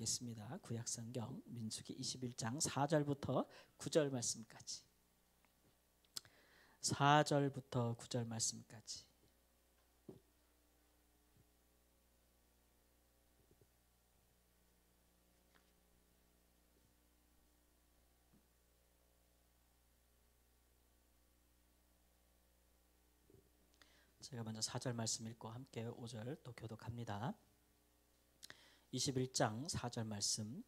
읽겠습니다. 구약성경 민수기 21장 4절부터 9절 말씀까지. 4절부터 9절 말씀까지. 제가 먼저 4절 말씀 읽고 함께 5절 또 교독합니다. 21장 4절 말씀.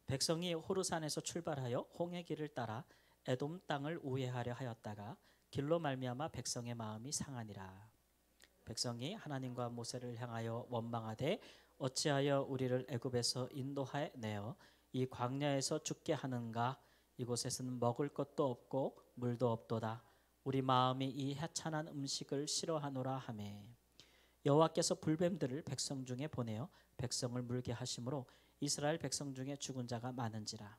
백성이 호르산에서 출발하여 홍해 길을 따라 에돔 땅을 우회하려 하였다가 길로 말미암아 백성의 마음이 상하니라. 백성이 하나님과 모세를 향하여 원망하되 어찌하여 우리를 애굽에서 인도하여 내어 이 광야에서 죽게 하는가. 이곳에서는 먹을 것도 없고 물도 없도다. 우리 마음이 이 해찬한 음식을 싫어하노라 하매 여호와께서 불뱀들을 백성 중에 보내어 백성을 물게 하심으로 이스라엘 백성 중에 죽은 자가 많은지라.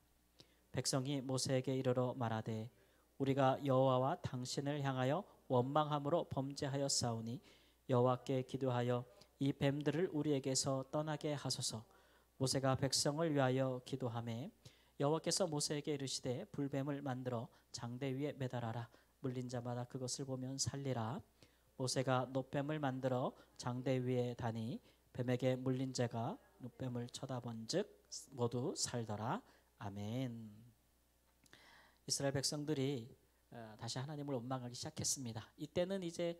백성이 모세에게 이르러 말하되 우리가 여호와와 당신을 향하여 원망함으로 범죄하였사오니 여호와께 기도하여 이 뱀들을 우리에게서 떠나게 하소서. 모세가 백성을 위하여 기도하매 여호와께서 모세에게 이르시되 불뱀을 만들어 장대 위에 매달아라. 물린 자마다 그것을 보면 살리라. 모세가 놋뱀을 만들어 장대 위에 다니 뱀에게 물린 자가 놋뱀을 쳐다본즉 모두 살더라. 아멘. 이스라엘 백성들이 다시 하나님을 원망하기 시작했습니다. 이때는 이제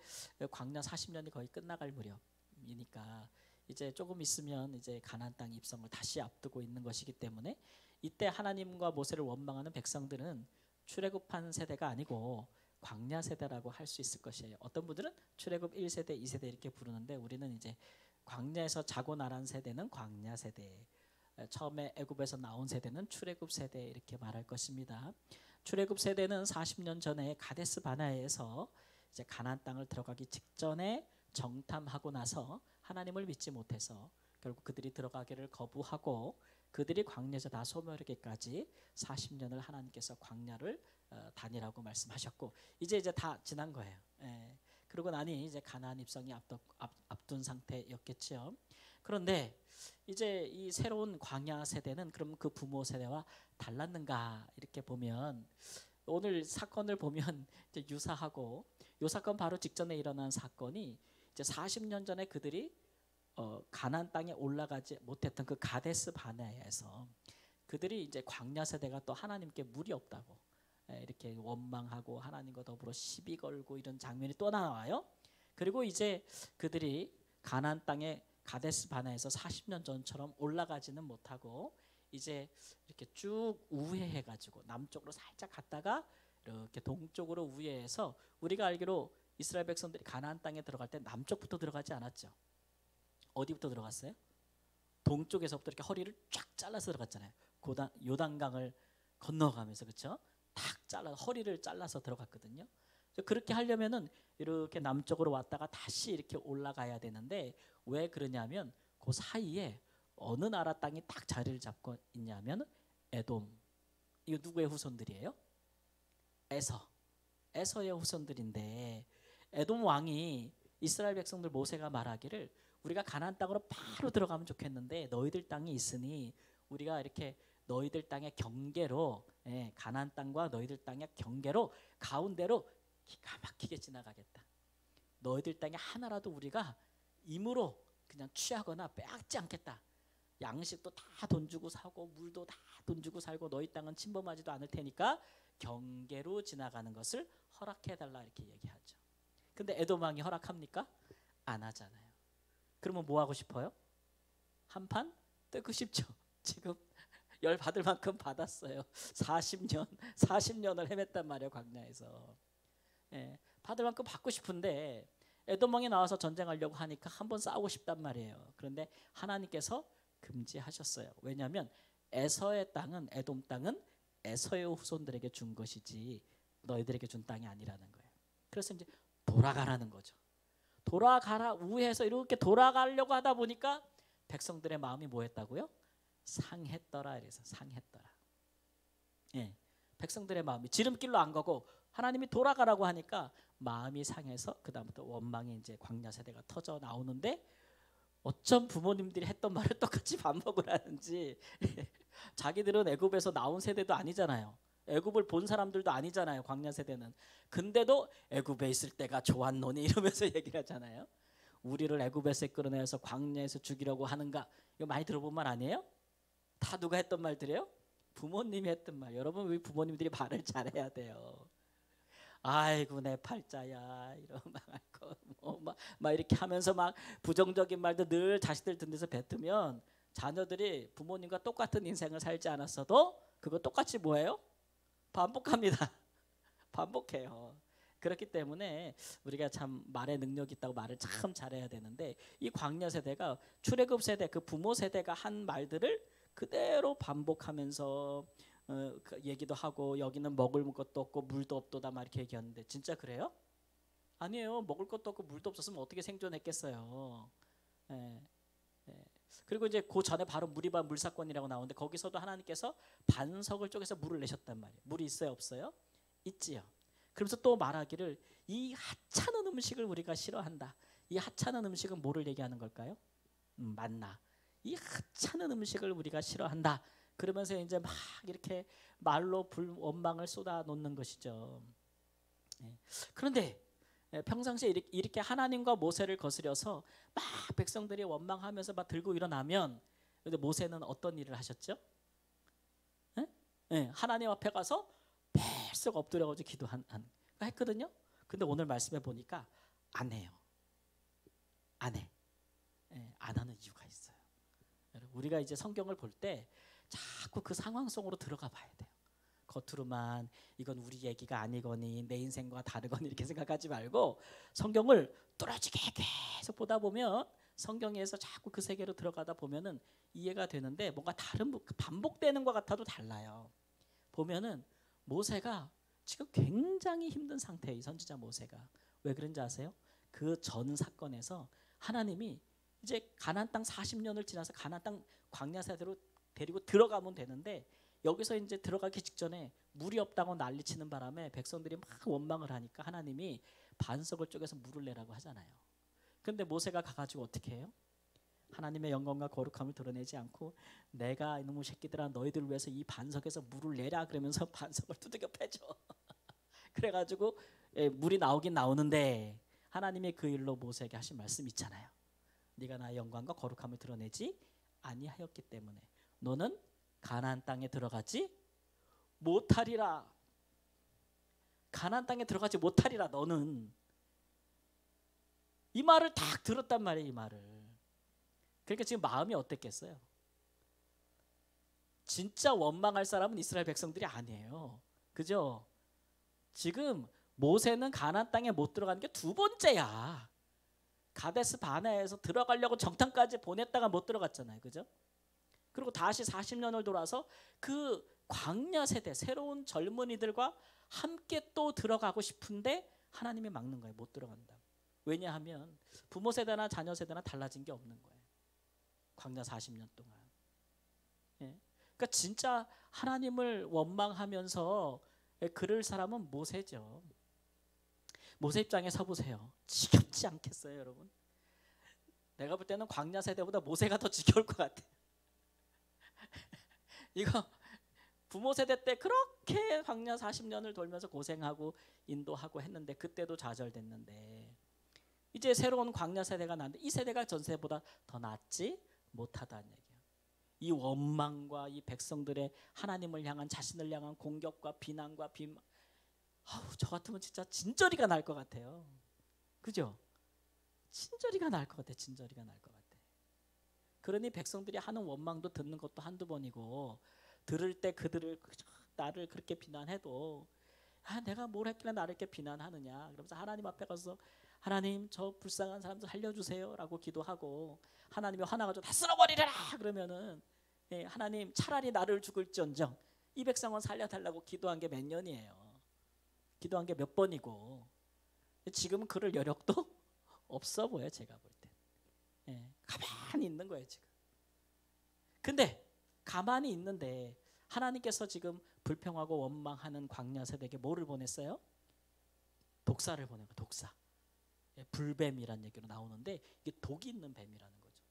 광야 40년이 거의 끝나갈 무렵이니까 이제 조금 있으면 이제 가나안 땅 입성을 다시 앞두고 있는 것이기 때문에 이때 하나님과 모세를 원망하는 백성들은 출애굽한 세대가 아니고 광야 세대라고 할 수 있을 것이에요. 어떤 분들은 출애굽 1세대, 2세대 이렇게 부르는데 우리는 이제 광야에서 자고 나란 세대는 광야 세대, 처음에 애굽에서 나온 세대는 출애굽 세대 이렇게 말할 것입니다. 출애굽 세대는 40년 전에 가데스 바네아에서 이제 가나안 땅을 들어가기 직전에 정탐하고 나서 하나님을 믿지 못해서 결국 그들이 들어가기를 거부하고 그들이 광야에서 다 소멸하기까지 40년을 하나님께서 광야를 다니라고 말씀하셨고 이제 다 지난 거예요. 그러고 나니 이제 가나안 입성이 앞둔 상태였겠죠. 그런데 이제 이 새로운 광야 세대는 그럼 그 부모 세대와 달랐는가 이렇게 보면 오늘 사건을 보면 이제 유사하고 이 사건 바로 직전에 일어난 사건이 이제 40년 전에 그들이 가나안 땅에 올라가지 못했던 그 가데스 바네아에서 그들이 이제 광야 세대가 또 하나님께 물이 없다고 이렇게 원망하고 하나님과 더불어 시비 걸고 이런 장면이 또 나와요. 그리고 이제 그들이 가나안 땅에 가데스 바네아에서 40년 전처럼 올라가지는 못하고 이제 이렇게 쭉 우회해가지고 남쪽으로 살짝 갔다가 이렇게 동쪽으로 우회해서 우리가 알기로 이스라엘 백성들이 가나안 땅에 들어갈 때 남쪽부터 들어가지 않았죠. 어디부터 들어갔어요? 동쪽에서부터 이렇게 허리를 쫙 잘라서 들어갔잖아요. 요단강을 건너가면서 그렇죠? 탁 잘라 허리를 잘라서 들어갔거든요. 그렇게 하려면은 이렇게 남쪽으로 왔다가 다시 이렇게 올라가야 되는데 왜 그러냐면 그 사이에 어느 나라 땅이 딱 자리를 잡고 있냐면 에돔. 이거 누구의 후손들이에요? 에서의 후손들인데 에돔 왕이 이스라엘 백성들 모세가 말하기를 우리가 가나안 땅으로 바로 들어가면 좋겠는데 너희들 땅이 있으니 우리가 이렇게 너희들 땅의 경계로 가나안 땅과 너희들 땅의 경계로 가운데로 기가 막히게 지나가겠다. 너희들 땅에 하나라도 우리가 임으로 그냥 취하거나 빼앗지 않겠다. 양식도 다 돈 주고 사고 물도 다 돈 주고 살고 너희 땅은 침범하지도 않을 테니까 경계로 지나가는 것을 허락해달라 이렇게 얘기하죠. 근데 에돔 왕이 허락합니까? 안 하잖아요. 그러면 뭐 하고 싶어요? 한판 뜨고 싶죠. 지금 열 받을 만큼 받았어요. 40년을 헤맸단 말이에요. 광야에서. 받을 만큼 받고 싶은데 에돔 왕이 나와서 전쟁하려고 하니까 한번 싸우고 싶단 말이에요. 그런데 하나님께서 금지하셨어요. 왜냐하면 에서의 땅은 에돔 땅은 에서의 후손들에게 준 것이지 너희들에게 준 땅이 아니라는 거예요. 그래서 이제 돌아가라는 거죠. 돌아가라 우회해서 이렇게 돌아가려고 하다 보니까 백성들의 마음이 뭐했다고요? 상했더라. 이래서 상했더라. 백성들의 마음이 지름길로 안 가고 하나님이 돌아가라고 하니까 마음이 상해서 그 다음부터 원망이 이제 광야 세대가 터져 나오는데 어쩜 부모님들이 했던 말을 똑같이 반복을 하는지. 자기들은 애굽에서 나온 세대도 아니잖아요. 애굽을 본 사람들도 아니잖아요. 광야 세대는. 근데도 애굽에 있을 때가 좋았노니 이러면서 얘기를 하잖아요. 우리를 애굽에서 끌어내서 광야에서 죽이려고 하는가. 이거 많이 들어본 말 아니에요? 다 누가 했던 말들이에요? 부모님이 했던 말. 여러분, 우리 부모님들이 말을 잘해야 돼요. 아이고 내 팔자야 이런 막 이렇게 하면서 막 부정적인 말도 늘 자식들 듣는 데서 뱉으면 자녀들이 부모님과 똑같은 인생을 살지 않았어도 그거 똑같이 뭐예요? 반복합니다. 반복해요. 그렇기 때문에 우리가 참 말의 능력이 있다고 말을 참 잘해야 되는데, 이 광야 세대가 출애굽 세대, 그 부모 세대가 한 말들을 그대로 반복하면서 그 얘기도 하고, 여기는 먹을 것도 없고 물도 없도다 막 이렇게 얘기하는데 진짜 그래요? 아니에요. 먹을 것도 없고 물도 없었으면 어떻게 생존했겠어요. 예, 예. 그리고 이제 그 전에 바로 무리바 물사건이라고 나오는데, 거기서도 하나님께서 반석을 쪼개서 물을 내셨단 말이에요. 물이 있어요, 없어요? 있지요. 그러면서 또 말하기를 이 하찮은 음식을 우리가 싫어한다. 이 하찮은 음식은 뭐를 얘기하는 걸까요? 만나. 이 하찮은 음식을 우리가 싫어한다. 그러면서 이제 막 이렇게 말로 원망을 쏟아 놓는 것이죠. 그런데 평상시에 이렇게 하나님과 모세를 거스려서 막 백성들이 원망하면서 막 들고 일어나면, 근데 모세는 어떤 일을 하셨죠? 하나님 앞에 가서 펄썩 엎드려가지고 했거든요. 근데 오늘 말씀해 보니까 안 해요. 안 해. 안 하는 이유가 있어요. 우리가 이제 성경을 볼 때 자꾸 그 상황 속으로 들어가 봐야 돼요. 겉으로만 이건 우리 얘기가 아니거니 내 인생과 다르거니 이렇게 생각하지 말고, 성경을 뚫어지게 계속 보다 보면, 성경에서 자꾸 그 세계로 들어가다 보면은 이해가 되는데, 뭔가 다른 반복되는 것 같아도 달라요. 보면은 모세가 지금 굉장히 힘든 상태예요. 이 선지자 모세가. 왜 그런지 아세요? 그 전 사건에서 하나님이 이제 가나안 땅 40년을 지나서 가나안 땅 광야 세대로 데리고 들어가면 되는데, 여기서 이제 들어가기 직전에 물이 없다고 난리치는 바람에 백성들이 막 원망을 하니까 하나님이 반석을 쪼개서 물을 내라고 하잖아요. 근데 모세가 가가지고 어떻게 해요? 하나님의 영광과 거룩함을 드러내지 않고, 내가 이놈의 새끼들아 너희들을 위해서 이 반석에서 물을 내라 그러면서 반석을 두들겨 패죠. 그래가지고 물이 나오긴 나오는데, 하나님의 그 일로 모세에게 하신 말씀 있잖아요. 네가 나의 영광과 거룩함을 드러내지 아니하였기 때문에 너는 가나안 땅에 들어가지 못하리라. 가나안 땅에 들어가지 못하리라. 너는. 이 말을 딱 들었단 말이에요. 이 말을. 그러니까 지금 마음이 어땠겠어요? 진짜 원망할 사람은 이스라엘 백성들이 아니에요. 그죠? 지금 모세는 가나안 땅에 못 들어가는 게 두 번째야. 가데스 바네아에서 들어가려고 정탐까지 보냈다가 못 들어갔잖아요. 그죠? 그리고 다시 40년을 돌아서 그 광야 세대, 새로운 젊은이들과 함께 또 들어가고 싶은데 하나님이 막는 거예요. 못 들어간다. 왜냐하면 부모 세대나 자녀 세대나 달라진 게 없는 거예요. 광야 40년 동안. 그러니까 진짜 하나님을 원망하면서 그럴 사람은 모세죠. 모세 입장에 서보세요. 지겹지 않겠어요, 여러분? 내가 볼 때는 광야 세대보다 모세가 더 지겨울 것 같아요. 이거 부모 세대 때 그렇게 광야 40년을 돌면서 고생하고 인도하고 했는데, 그때도 좌절됐는데, 이제 새로운 광야 세대가 나는데 이 세대가 전 세대보다 더 낫지 못하다는 얘기예요. 이 원망과 이 백성들의 하나님을 향한, 자신을 향한 공격과 비난과 비만, 저 같으면 진짜 진저리가 날 것 같아요. 그죠? 진저리가 날 것 같아. 진저리가 날 것 같아. 그러니 백성들이 하는 원망도 듣는 것도 한두 번이고, 들을 때 그들을 나를 그렇게 비난해도 내가 뭘 했길래 나를 이렇게 비난하느냐, 그러면서 하나님 앞에 가서 하나님 저 불쌍한 사람들 살려주세요 라고 기도하고, 하나님이 화나가지고 다 쓸어버리라 그러면은 하나님 차라리 나를 죽을지언정 이 백성은 살려달라고 기도한 게 몇 년이에요. 기도한 게 몇 번이고, 지금은 그럴 여력도 없어 보여요. 제가 볼 때. 가만히 있는 거예요 지금. 근데 가만히 있는데 하나님께서 지금 불평하고 원망하는 광야 세대에게 뭐를 보냈어요? 독사를 보낸 거예요. 독사. 불뱀이란 얘기로 나오는데 이게 독이 있는 뱀이라는 거죠.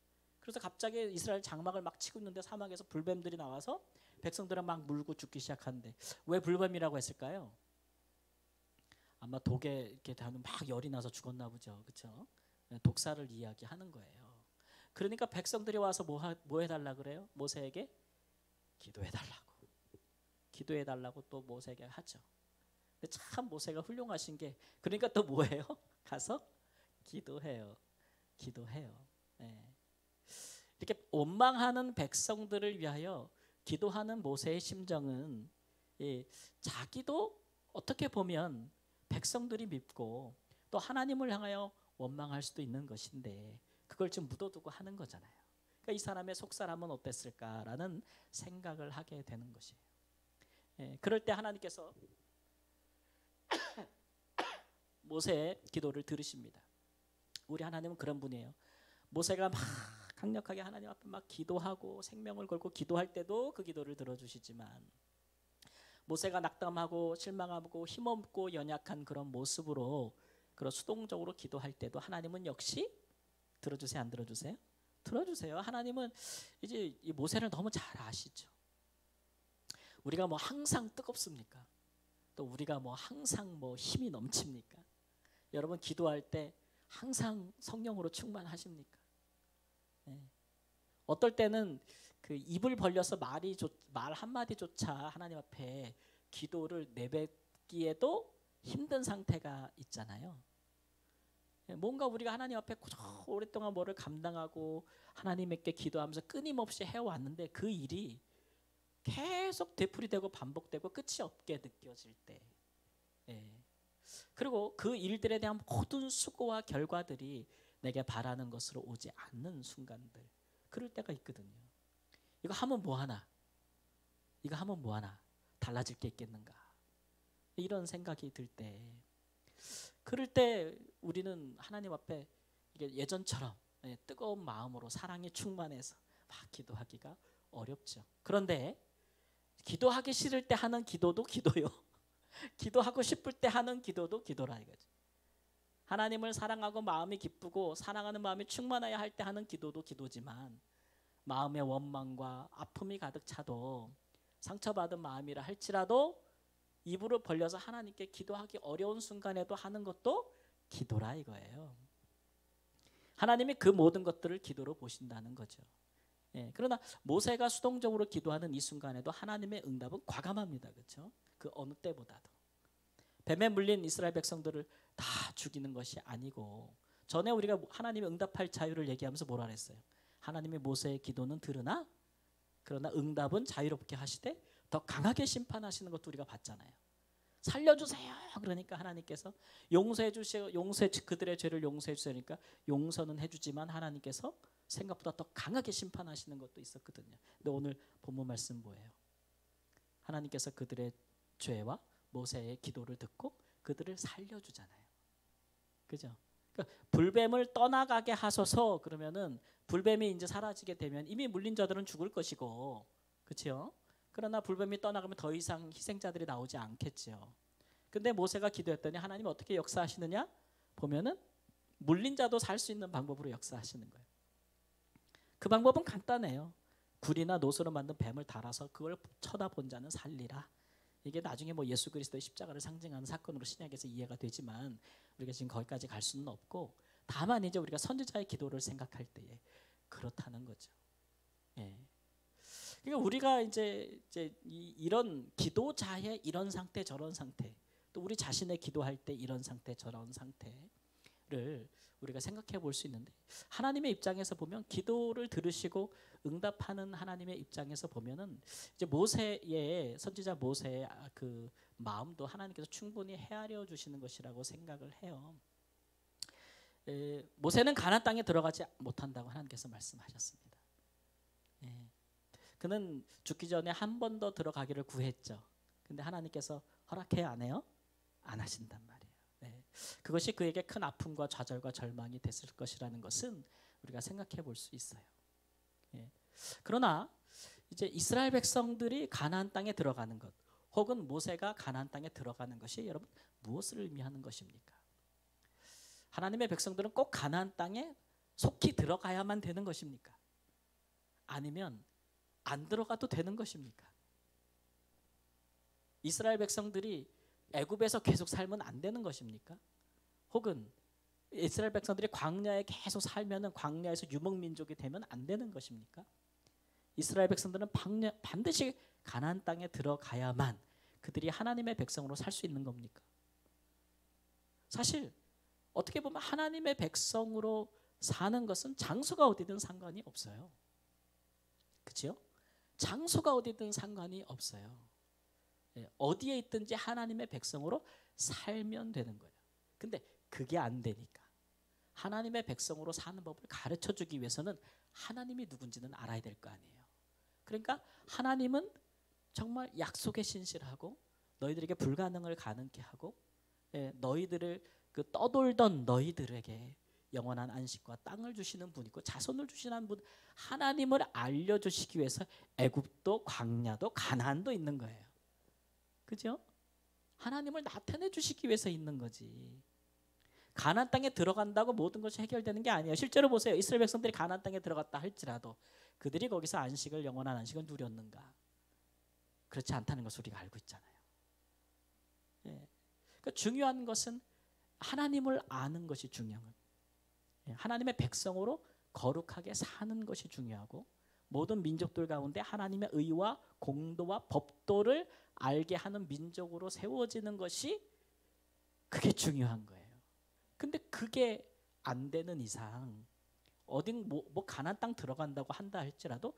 그래서 갑자기 이스라엘 장막을 막 치고 있는데 사막에서 불뱀들이 나와서 백성들은 막 물고 죽기 시작하는데 왜 불뱀이라고 했을까요? 아마 독에 이렇게 다면 막 열이 나서 죽었나 보죠. 그렇죠? 독사를 이야기하는 거예요. 그러니까 백성들이 와서 뭐 해달라 그래요? 모세에게 기도해달라고. 기도해달라고 또 모세에게 하죠. 근데 참 모세가 훌륭하신 게 그러니까 또 뭐예요? 가서 기도해요. 기도해요. 네. 이렇게 원망하는 백성들을 위하여 기도하는 모세의 심정은 자기도 어떻게 보면 백성들이 밉고 또 하나님을 향하여 원망할 수도 있는 것인데 그걸 좀 묻어두고 하는 거잖아요. 그러니까 이 사람의 속사람은 어땠을까라는 생각을 하게 되는 것이에요. 그럴 때 하나님께서 모세의 기도를 들으십니다. 우리 하나님은 그런 분이에요. 모세가 막 강력하게 하나님 앞에 막 기도하고 생명을 걸고 기도할 때도 그 기도를 들어주시지만 모세가 낙담하고 실망하고 힘없고 연약한 그런 모습으로 그런 수동적으로 기도할 때도 하나님은 역시 들어주세요, 안 들어주세요? 들어주세요. 하나님은 이제 이 모세를 너무 잘 아시죠. 우리가 뭐 항상 뜨겁습니까? 또 우리가 뭐 항상 뭐 힘이 넘칩니까? 여러분 기도할 때 항상 성령으로 충만하십니까? 네. 어떨 때는 그 입을 벌려서 말 한마디조차 하나님 앞에 기도를 내뱉기에도 힘든 상태가 있잖아요. 뭔가 우리가 하나님 앞에 오랫동안 뭐를 감당하고 하나님께 기도하면서 끊임없이 해왔는데 그 일이 계속 되풀이되고 반복되고 끝이 없게 느껴질 때 그리고 그 일들에 대한 모든 수고와 결과들이 내게 바라는 것으로 오지 않는 순간들 그럴 때가 있거든요. 이거 하면 뭐하나? 이거 하면 뭐하나? 달라질 게 있겠는가? 이런 생각이 들 때 그럴 때 우리는 하나님 앞에 이게 예전처럼 뜨거운 마음으로 사랑이 충만해서 막 기도하기가 어렵죠. 그런데 기도하기 싫을 때 하는 기도도 기도요. 기도하고 싶을 때 하는 기도도 기도라 이거죠. 하나님을 사랑하고 마음이 기쁘고 사랑하는 마음이 충만해야 할 때 하는 기도도 기도지만 마음의 원망과 아픔이 가득 차도 상처받은 마음이라 할지라도 입으로 벌려서 하나님께 기도하기 어려운 순간에도 하는 것도 기도라 이거예요. 하나님이 그 모든 것들을 기도로 보신다는 거죠. 그러나 모세가 수동적으로 기도하는 이 순간에도 하나님의 응답은 과감합니다. 그렇죠? 그 어느 때보다도. 뱀에 물린 이스라엘 백성들을 다 죽이는 것이 아니고 전에 우리가 하나님의 응답할 자유를 얘기하면서 뭐라 그랬어요? 하나님의 모세의 기도는 들으나 그러나 응답은 자유롭게 하시되 더 강하게 심판하시는 것도 우리가 봤잖아요. 살려주세요. 그러니까 하나님께서 용서해 주시고 그들의 죄를 용서해 주시니까 용서는 해주지만 하나님께서 생각보다 더 강하게 심판하시는 것도 있었거든요. 근데 오늘 본문 말씀 뭐예요? 하나님께서 그들의 죄와 모세의 기도를 듣고 그들을 살려주잖아요. 그죠? 그러니까 불뱀을 떠나가게 하소서 그러면은 불뱀이 이제 사라지게 되면 이미 물린 자들은 죽을 것이고, 그렇죠? 그러나 불뱀이 떠나가면 더 이상 희생자들이 나오지 않겠죠. 근데 모세가 기도했더니 하나님 어떻게 역사하시느냐? 보면은 물린 자도 살 수 있는 방법으로 역사하시는 거예요. 그 방법은 간단해요. 굴이나 노소로 만든 뱀을 달아서 그걸 쳐다본 자는 살리라. 이게 나중에 뭐 예수 그리스도의 십자가를 상징하는 사건으로 신약에서 이해가 되지만 우리가 지금 거기까지 갈 수는 없고, 다만 이제 우리가 선지자의 기도를 생각할 때에 그렇다는 거죠. 그러니까 우리가 이제 이런 기도자의 이런 상태 저런 상태, 또 우리 자신의 기도할 때 이런 상태 저런 상태를 우리가 생각해 볼 수 있는데, 하나님의 입장에서 보면 기도를 들으시고 응답하는 하나님의 입장에서 보면은 이제 모세의 선지자 모세의 그 마음도 하나님께서 충분히 헤아려 주시는 것이라고 생각을 해요. 모세는 가나안 땅에 들어가지 못한다고 하나님께서 말씀하셨습니다. 그는 죽기 전에 한 번 더 들어가기를 구했죠. 근데 하나님께서 허락해야 안 해요? 안 하신단 말이에요. 그것이 그에게 큰 아픔과 좌절과 절망이 됐을 것이라는 것은 우리가 생각해 볼 수 있어요. 그러나 이제 이스라엘 백성들이 가나안 땅에 들어가는 것, 혹은 모세가 가나안 땅에 들어가는 것이 여러분 무엇을 의미하는 것입니까? 하나님의 백성들은 꼭 가나안 땅에 속히 들어가야만 되는 것입니까? 아니면 안 들어가도 되는 것입니까? 이스라엘 백성들이 애굽에서 계속 살면 안 되는 것입니까? 혹은 이스라엘 백성들이 광야에 계속 살면은 광야에서 유목민족이 되면 안 되는 것입니까? 이스라엘 백성들은 반드시 가나안 땅에 들어가야만 그들이 하나님의 백성으로 살 수 있는 겁니까? 사실 어떻게 보면 하나님의 백성으로 사는 것은 장소가 어디든 상관이 없어요. 그렇죠? 장소가 어디든 상관이 없어요. 어디에 있든지 하나님의 백성으로 살면 되는 거예요. 근데 그게 안 되니까 하나님의 백성으로 사는 법을 가르쳐 주기 위해서는 하나님이 누군지는 알아야 될 거 아니에요. 그러니까 하나님은 정말 약속에 신실하고 너희들에게 불가능을 가능케 하고 너희들을 그 떠돌던 너희들에게 영원한 안식과 땅을 주시는 분이고 자손을 주시는 분, 하나님을 알려주시기 위해서 애굽도 광야도 가나안도 있는 거예요. 그죠? 하나님을 나타내 주시기 위해서 있는 거지. 가나안 땅에 들어간다고 모든 것이 해결되는 게 아니에요. 실제로 보세요. 이스라엘 백성들이 가나안 땅에 들어갔다 할지라도 그들이 거기서 영원한 안식을 누렸는가? 그렇지 않다는 것을 우리가 알고 있잖아요. 그러니까 중요한 것은 하나님을 아는 것이 중요한 거예요. 하나님의 백성으로 거룩하게 사는 것이 중요하고 모든 민족들 가운데 하나님의 의와 공도와 법도를 알게 하는 민족으로 세워지는 것이 그게 중요한 거예요. 근데 그게 안 되는 이상 어딘 뭐 가나안 땅 들어간다고 한다 할지라도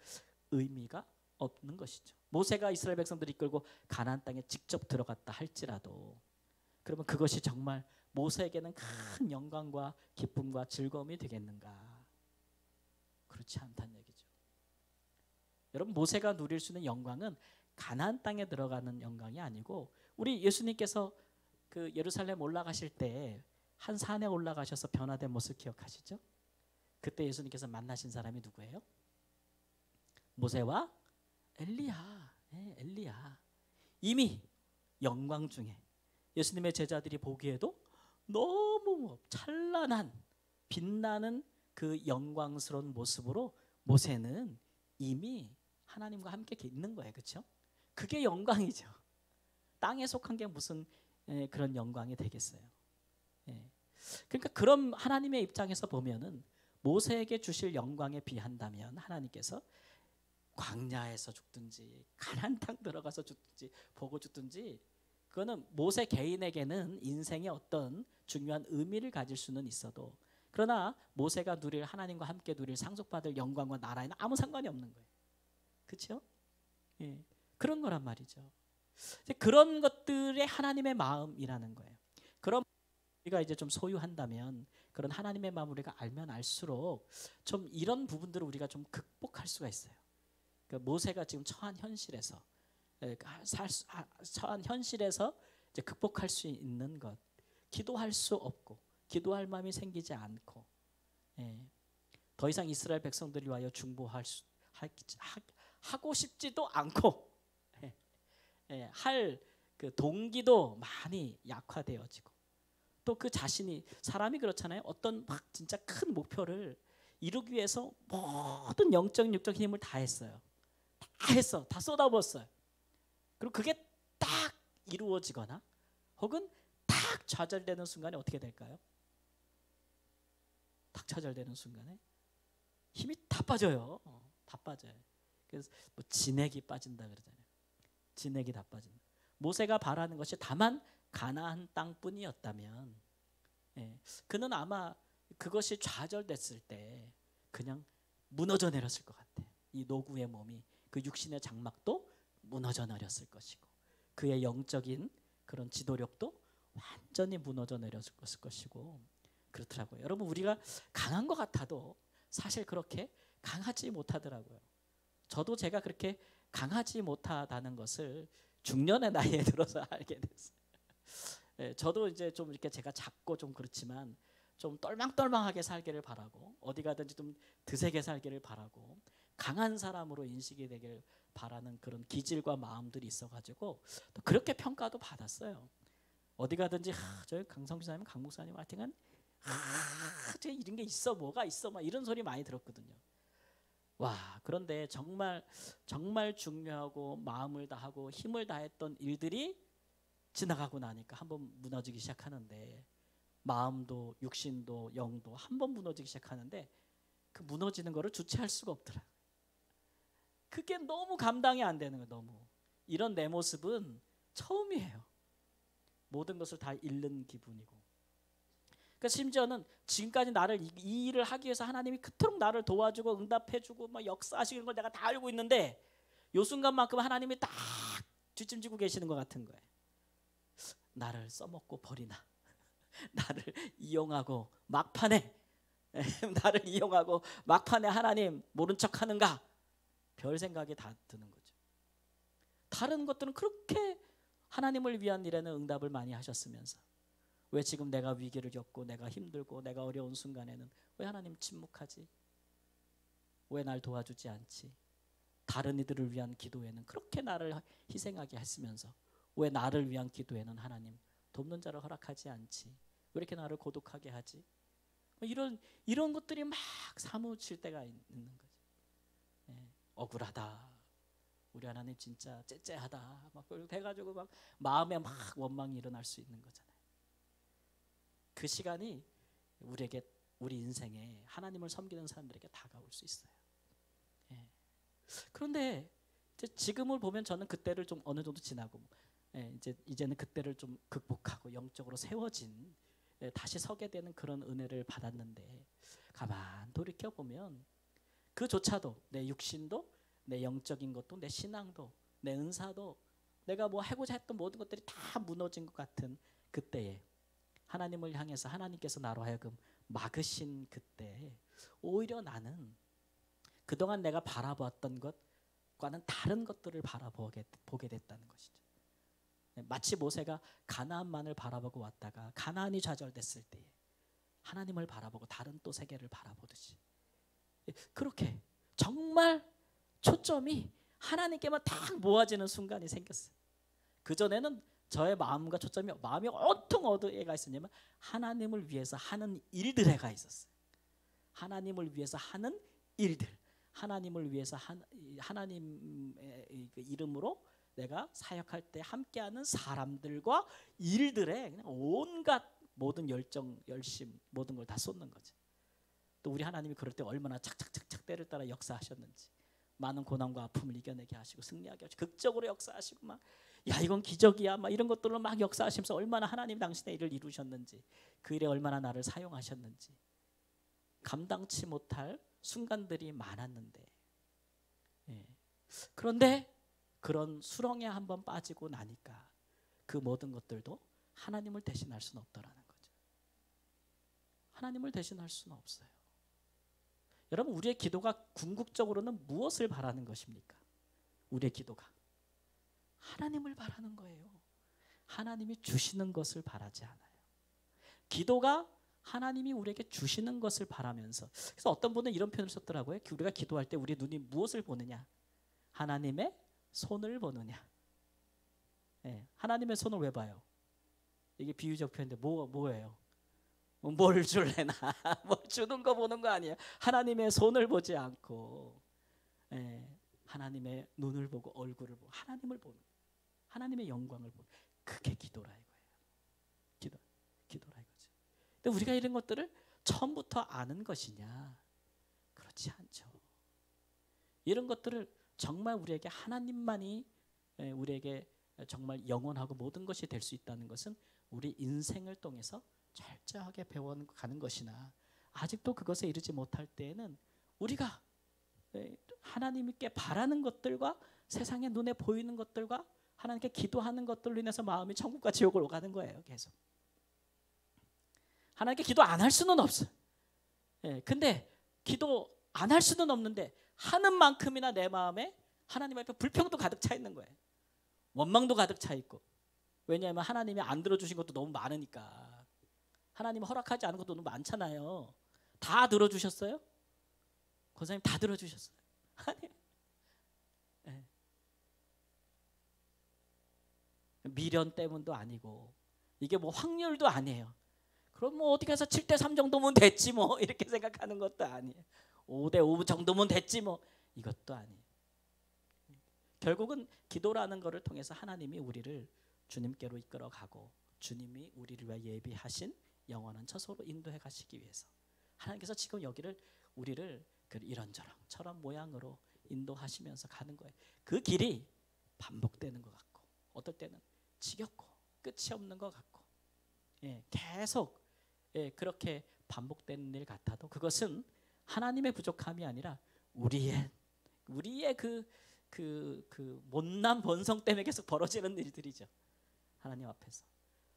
의미가 없는 것이죠. 모세가 이스라엘 백성들을 이끌고 가나안 땅에 직접 들어갔다 할지라도 그러면 그것이 정말 모세에게는 큰 영광과 기쁨과 즐거움이 되겠는가? 그렇지 않다는 얘기죠. 여러분 모세가 누릴 수 있는 영광은 가나안 땅에 들어가는 영광이 아니고 우리 예수님께서 그 예루살렘 올라가실 때 한 산에 올라가셔서 변화된 모습 기억하시죠? 그때 예수님께서 만나신 사람이 누구예요? 모세와 엘리야. 엘리야. 이미 영광 중에 예수님의 제자들이 보기에도 너무 찬란한 빛나는 그 영광스러운 모습으로 모세는 이미 하나님과 함께 있는 거예요. 그렇죠? 그게 영광이죠. 땅에 속한 게 무슨 그런 영광이 되겠어요. 그러니까 그런 하나님의 입장에서 보면은 모세에게 주실 영광에 비한다면 하나님께서 광야에서 죽든지 가나안 땅 들어가서 죽든지 보고 죽든지 그거는 모세 개인에게는 인생의 어떤 중요한 의미를 가질 수는 있어도 그러나 모세가 누릴 하나님과 함께 누릴 상속받을 영광과 나라에는 아무 상관이 없는 거예요. 그렇죠? 그런 거란 말이죠. 그런 것들의 하나님의 마음이라는 거예요. 그런 우리가 이제 좀 소유한다면 그런 하나님의 마음을 우리가 알면 알수록 좀 이런 부분들을 우리가 좀 극복할 수가 있어요. 그러니까 모세가 지금 처한 현실에서 처한 현실에서 이제 극복할 수 있는 것, 기도할 수 없고 기도할 마음이 생기지 않고 더 이상 이스라엘 백성들이 위하여 하고 싶지도 않고 할 그 동기도 많이 약화되어지고 또 그 자신이 사람이 그렇잖아요. 어떤 막 진짜 큰 목표를 이루기 위해서 모든 영적 육적 힘을 다 했어요. 다 했어. 다 쏟아부었어요. 그리고 그게 딱 이루어지거나 혹은 딱 좌절되는 순간에 어떻게 될까요? 딱 좌절되는 순간에 힘이 다 빠져요. 다 빠져요. 그래서 뭐 진액이 빠진다 그러잖아요. 진액이 다 빠진다. 모세가 바라는 것이 다만 가나안 땅뿐이었다면 그는 아마 그것이 좌절됐을 때 그냥 무너져 내렸을 것 같아. 이 노구의 몸이 그 육신의 장막도 무너져 내렸을 것이고 그의 영적인 그런 지도력도 완전히 무너져 내렸을 것이고 그렇더라고요. 여러분 우리가 강한 것 같아도 사실 그렇게 강하지 못하더라고요. 저도 제가 그렇게 강하지 못하다는 것을 중년의 나이에 들어서 알게 됐어요. 저도 이제 좀 이렇게 제가 작고 좀 그렇지만 좀 똘망똘망하게 살기를 바라고 어디 가든지 좀 드세게 살기를 바라고 강한 사람으로 인식이 되길 바라는 그런 기질과 마음들이 있어가지고 또 그렇게 평가도 받았어요. 어디 가든지 저 강성주 사님, 강 목사님 하여튼 저 이런 게 있어 뭐가 있어 막 이런 소리 많이 들었거든요. 와, 그런데 정말 정말 중요하고 마음을 다하고 힘을 다했던 일들이 지나가고 나니까 한번 무너지기 시작하는데, 마음도 육신도 영도 한번 무너지기 시작하는데 그 무너지는 거를 주체할 수가 없더라. 그게 너무 감당이 안 되는 거예요. 너무. 이런 내 모습은 처음이에요. 모든 것을 다 잃는 기분이고. 그러니까 심지어는 지금까지 나를 이 일을 하기 위해서 하나님이 그토록 나를 도와주고 응답해주고 막 역사하시는 걸 내가 다 알고 있는데, 요 순간만큼 하나님이 딱 뒷짐지고 계시는 것 같은 거예요. 나를 써먹고 버리나, 나를 이용하고 막판에 나를 이용하고 막판에 하나님 모른 척하는가, 별 생각이 다 드는 거죠. 다른 것들은 그렇게 하나님을 위한 일에는 응답을 많이 하셨으면서 왜 지금 내가 위기를 겪고 내가 힘들고 내가 어려운 순간에는 왜 하나님 침묵하지? 왜 날 도와주지 않지? 다른 이들을 위한 기도에는 그렇게 나를 희생하게 했으면서 왜 나를 위한 기도에는 하나님 돕는 자를 허락하지 않지? 왜 이렇게 나를 고독하게 하지? 이런 것들이 막 사무칠 때가 있는 거죠. 예, 억울하다. 우리 하나님 진짜 째째하다. 막 돼가지고 막 마음에 막 원망이 일어날 수 있는 거잖아요. 그 시간이 우리 인생에 하나님을 섬기는 사람들에게 다가올 수 있어요. 예. 그런데 지금을 보면 저는 그때를 좀 어느 정도 지나고, 이제는 그때를 좀 극복하고 영적으로 세워진, 다시 서게 되는 그런 은혜를 받았는데, 가만 돌이켜 보면 그조차도 내 육신도 내 영적인 것도 내 신앙도 내 은사도 내가 뭐 하고자 했던 모든 것들이 다 무너진 것 같은 그때에 하나님을 향해서 하나님께서 나로 하여금 막으신 그때, 오히려 나는 그동안 내가 바라보았던 것과는 다른 것들을 보게 됐다는 것이죠. 마치 모세가 가나안만을 바라보고 왔다가 가나안이 좌절됐을 때에 하나님을 바라보고 다른 또 세계를 바라보듯이, 그렇게 정말 초점이 하나님께만 딱 모아지는 순간이 생겼어요. 그전에는 저의 마음과 초점이, 마음이 온통 어디에 가 있었냐면 하나님을 위해서 하는 일들에 가 있었어요. 하나님을 위해서 하는 일들, 하나님을 위해서 하나님의 이름으로 내가 사역할 때 함께하는 사람들과 일들에 그냥 온갖 모든 열정, 열심, 모든 걸 다 쏟는 거죠. 또 우리 하나님이 그럴 때 얼마나 착착착착 때를 따라 역사하셨는지, 많은 고난과 아픔을 이겨내게 하시고 승리하게 하시고 극적으로 역사하시고 막, 야 이건 기적이야 막 이런 것들로 막 역사하시면서 얼마나 하나님 당신의 일을 이루셨는지, 그 일에 얼마나 나를 사용하셨는지 감당치 못할 순간들이 많았는데, 그런데 그런 수렁에 한번 빠지고 나니까 그 모든 것들도 하나님을 대신할 수는 없더라는 거죠. 하나님을 대신할 수는 없어요. 여러분, 우리의 기도가 궁극적으로는 무엇을 바라는 것입니까? 우리의 기도가 하나님을 바라는 거예요. 하나님이 주시는 것을 바라지 않아요. 기도가 하나님이 우리에게 주시는 것을 바라면서, 그래서 어떤 분은 이런 표현을 썼더라고요. 우리가 기도할 때 우리 눈이 무엇을 보느냐? 하나님의 손을 보느냐? 하나님의 손을 왜 봐요? 이게 비유적 표현인데 뭐예요? 뭘 줄래나 뭘 주는 거 보는 거 아니에요. 하나님의 손을 보지 않고 하나님의 눈을 보고 얼굴을 보고 하나님을 보는, 하나님의 영광을 보는, 그게 기도라 이거예요. 기도라 이거죠. 근데 우리가 이런 것들을 처음부터 아는 것이냐? 그렇지 않죠. 이런 것들을 정말 우리에게 하나님만이 우리에게 정말 영원하고 모든 것이 될 수 있다는 것은 우리 인생을 통해서 철저하게 배워가는 것이나, 아직도 그것에 이르지 못할 때에는 우리가 하나님께 바라는 것들과 세상의 눈에 보이는 것들과 하나님께 기도하는 것들로 인해서 마음이 천국과 지옥을 오가는 거예요. 계속 하나님께 기도 안 할 수는 없어요. 근데 기도 안 할 수는 없는데 하는 만큼이나 내 마음에 하나님 앞에 불평도 가득 차 있는 거예요. 원망도 가득 차 있고. 왜냐하면 하나님이 안 들어주신 것도 너무 많으니까. 하나님 허락하지 않은 것도 너무 많잖아요. 다 들어주셨어요? 권사님 다 들어주셨어요? 아니, 미련 때문도 아니고 이게 뭐 확률도 아니에요. 그럼 뭐 어디 가서 7대3 정도면 됐지 뭐 이렇게 생각하는 것도 아니에요. 5대5 정도면 됐지 뭐. 이것도 아니에요. 결국은 기도라는 것을 통해서 하나님이 우리를 주님께로 이끌어가고 주님이 우리를 위해 예비하신 영원한 처소로 인도해 가시기 위해서 하나님께서 지금 우리를 이런저런 모양으로 인도하시면서 가는 거예요. 그 길이 반복되는 것 같고 어떨 때는 지겹고 끝이 없는 것 같고 계속 그렇게 반복되는 일 같아도 그것은 하나님의 부족함이 아니라 우리의 그 못난 본성 때문에 계속 벌어지는 일들이죠. 하나님 앞에서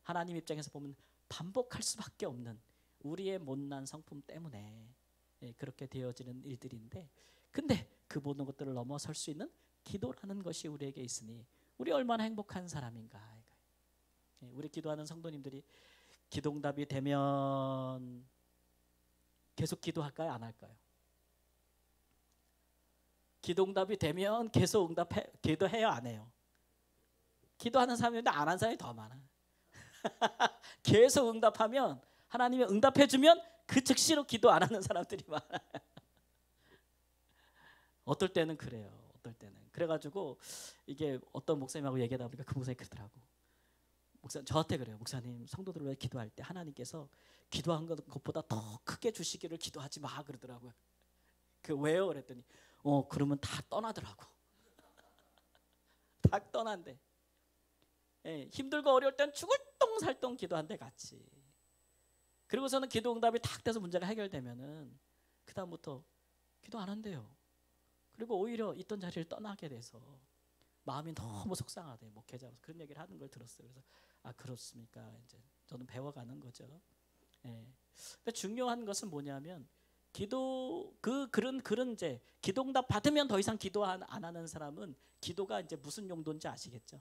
하나님 입장에서 보면 반복할 수밖에 없는 우리의 못난 성품 때문에 그렇게 되어지는 일들인데, 근데 그 모든 것들을 넘어설 수 있는 기도라는 것이 우리에게 있으니 우리 얼마나 행복한 사람인가. 우리 기도하는 성도님들이 기도응답이 되면 계속 기도할까요? 안 할까요? 기도응답이 되면 계속 기도해요? 안 해요? 기도하는 사람인데 안 하는 사람이 더 많아. 계속 응답하면 하나님이 응답해주면 그 즉시로 기도 안 하는 사람들이 많아요. 어떨 때는 그래요. 어떨 때는. 그래가지고 이게 어떤 목사님하고 얘기하다 보니까 그 목사님이 그러더라고. 저한테 그래요. 목사님, 성도들을 위해 기도할 때 하나님께서 기도한 것보다 더 크게 주시기를 기도하지 마 그러더라고요. 왜요? 그랬더니 그러면 다 떠나더라고. 다 떠난대. 힘들고 어려울 땐 죽을 똥살똥 기도한대 같이. 그리고서는 기도 응답이 탁 돼서 문제가 해결되면은 그 다음부터 기도 안 한대요. 그리고 오히려 있던 자리를 떠나게 돼서 마음이 너무 속상하대. 목회자로서 그런 얘기를 하는 걸 들었어요. 그래서 그렇습니까? 이제 저는 배워가는 거죠. 근데 중요한 것은 뭐냐면 그런 이제 기도응답 받으면 더 이상 기도 안 하는 사람은 기도가 이제 무슨 용도인지 아시겠죠?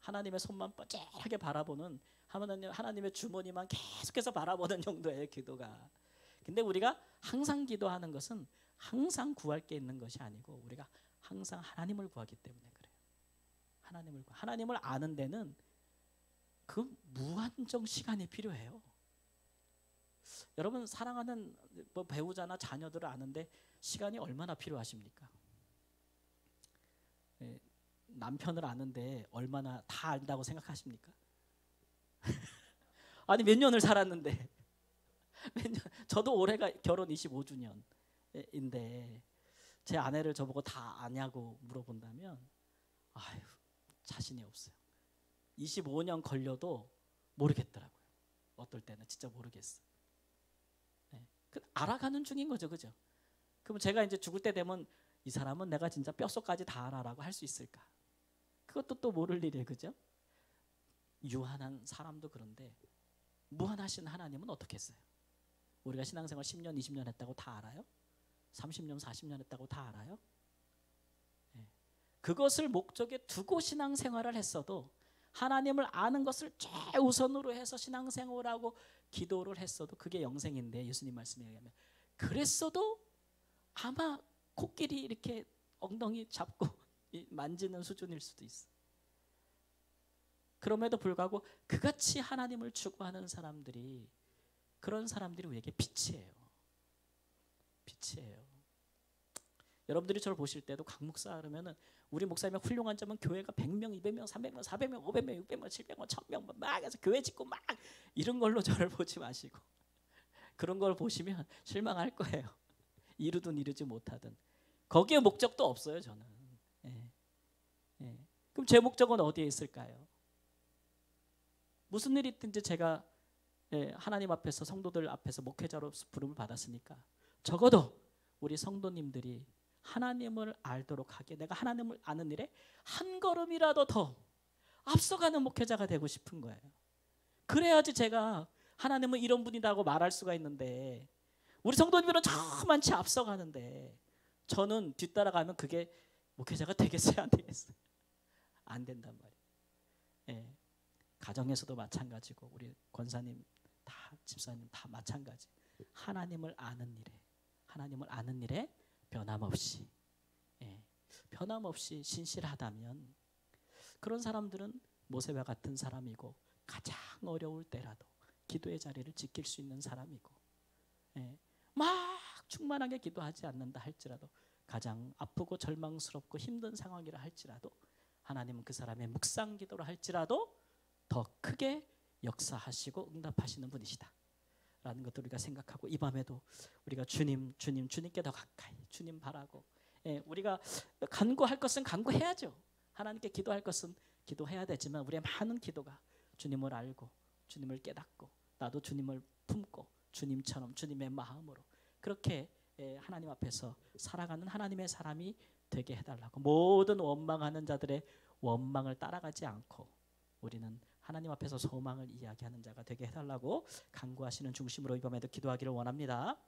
하나님의 손만 뻔뻔하게 바라보는 하나님의 주머니만 계속해서 바라보는 정도예요, 기도가. 근데 우리가 항상 기도하는 것은 항상 구할 게 있는 것이 아니고 우리가 항상 하나님을 구하기 때문에 그래요. 하나님을 아는 데는 그 무한정 시간이 필요해요. 여러분 사랑하는 배우자나 자녀들을 아는데 시간이 얼마나 필요하십니까? 남편을 아는데 얼마나 다 안다고 생각하십니까? 아니 몇 년을 살았는데 저도 올해가 결혼 25주년인데 제 아내를 저보고 다 아냐고 물어본다면 자신이 없어요. 25년 걸려도 모르겠더라고요. 어떨 때는 진짜 모르겠어. 알아가는 중인 거죠, 그죠? 그럼 제가 이제 죽을 때 되면 이 사람은 내가 진짜 뼛속까지 다 알아라고 할 수 있을까? 그것도 또 모를 일이에요, 그죠? 유한한 사람도 그런데 무한하신 하나님은 어떻게 했어요? 우리가 신앙생활 10년, 20년 했다고 다 알아요? 30년, 40년 했다고 다 알아요? 그것을 목적에 두고 신앙생활을 했어도 하나님을 아는 것을 최우선으로 해서 신앙생활하고 기도를 했어도 그게 영생인데 예수님 말씀에 의하면 그랬어도 아마 코끼리 이렇게 엉덩이 잡고 만지는 수준일 수도 있어. 그럼에도 불구하고 그같이 하나님을 추구하는 사람들이 그런 사람들이 우리에게 빛이에요. 빛이에요. 여러분들이 저를 보실 때도 강 목사 그러면은 우리 목사님의 훌륭한 점은 교회가 100명, 200명, 300명, 400명, 500명, 600명, 700명, 1000명 막 해서 교회 짓고 막 이런 걸로 저를 보지 마시고 그런 걸 보시면 실망할 거예요. 이루든 이루지 못하든 거기에 목적도 없어요, 저는. 그럼 제 목적은 어디에 있을까요? 무슨 일이 있든지 제가 하나님 앞에서 성도들 앞에서 목회자로 부름을 받았으니까 적어도 우리 성도님들이 하나님을 알도록 하게 내가 하나님을 아는 일에 한 걸음이라도 더 앞서가는 목회자가 되고 싶은 거예요. 그래야지 제가 하나님은 이런 분이라고 말할 수가 있는데 우리 성도님들은 저만치 앞서가는데 저는 뒤따라가면 그게 목회자가 되겠어요? 안 되겠어요? 안 된단 말이에요. 가정에서도 마찬가지고 우리 권사님 다 집사님 다 마찬가지. 하나님을 아는 일에 변함없이 변함없이 신실하다면 그런 사람들은 모세와 같은 사람이고 가장 어려울 때라도 기도의 자리를 지킬 수 있는 사람이고 막 충만하게 기도하지 않는다 할지라도, 가장 아프고 절망스럽고 힘든 상황이라 할지라도, 하나님은 그 사람의 묵상 기도를 할지라도 더 크게 역사하시고 응답하시는 분이시다 라는 것도 우리가 생각하고, 이 밤에도 우리가 주님께 더 가까이 주님 바라고, 우리가 간구할 것은 간구해야죠. 하나님께 기도할 것은 기도해야 되지만, 우리의 많은 기도가 주님을 알고 주님을 깨닫고 나도 주님을 품고 주님처럼 주님의 마음으로 그렇게 하나님 앞에서 살아가는 하나님의 사람이 되게 해달라고, 모든 원망하는 자들의 원망을 따라가지 않고 우리는 하나님 앞에서 소망을 이야기하는 자가 되게 해달라고 간구하시는 중심으로 이 밤에도 기도하기를 원합니다.